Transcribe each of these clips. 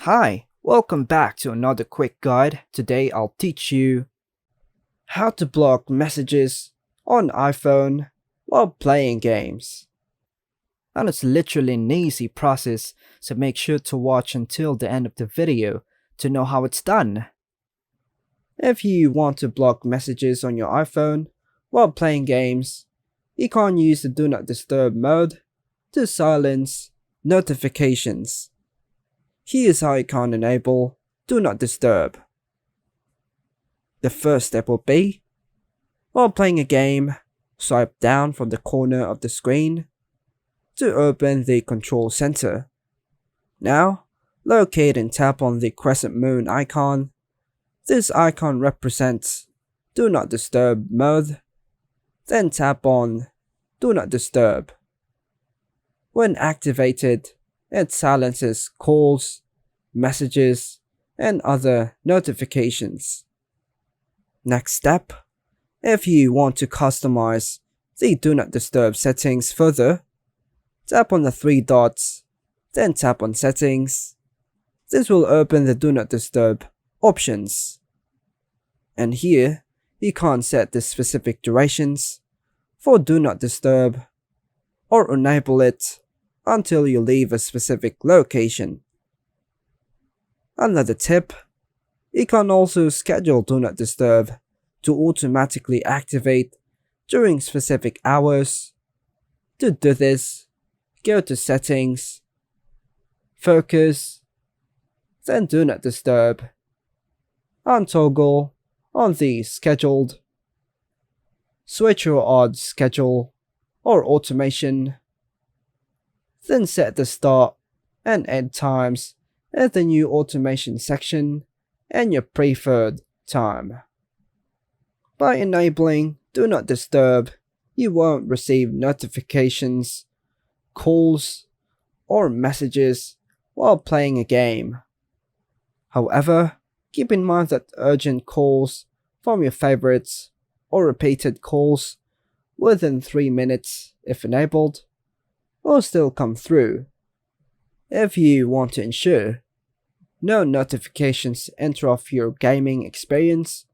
Hi, welcome back to another quick guide. Today I'll teach you how to block messages on iPhone while playing games. And it's literally an easy process, so make sure to watch until the end of the video to know how it's done. If you want to block messages on your iPhone while playing games, you can use the Do Not Disturb mode to silence notifications. Here's how you can enable Do Not Disturb. The first step will be, while playing a game, swipe down from the corner of the screen to open the control center. Now, locate and tap on the crescent moon icon. This icon represents Do Not Disturb mode. Then tap on Do Not Disturb. When activated, it silences calls, messages, and other notifications. Next step, if you want to customize the Do Not Disturb settings further, tap on the three dots, then tap on Settings. This will open the Do Not Disturb options. And here, you can set the specific durations for Do Not Disturb or enable it until you leave a specific location. Another tip, you can also schedule Do Not Disturb to automatically activate during specific hours. To do this, go to Settings, Focus, then Do Not Disturb, and toggle on the Scheduled. Switch your odd schedule or automation. Then set the start and end times in the new automation section and your preferred time. By enabling Do Not Disturb, you won't receive notifications, calls, or messages while playing a game. However, keep in mind that urgent calls from your favorites or repeated calls within 3 minutes, if enabled, will still come through. If you want to ensure no notifications interrupt your gaming experience,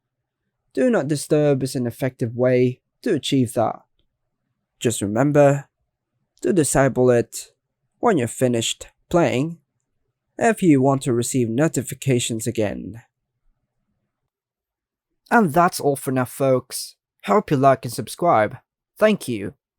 Do Not Disturb is an effective way to achieve that. Just remember to disable it when you're finished playing if you want to receive notifications again. And that's all for now, folks. Hope you like and subscribe. Thank you.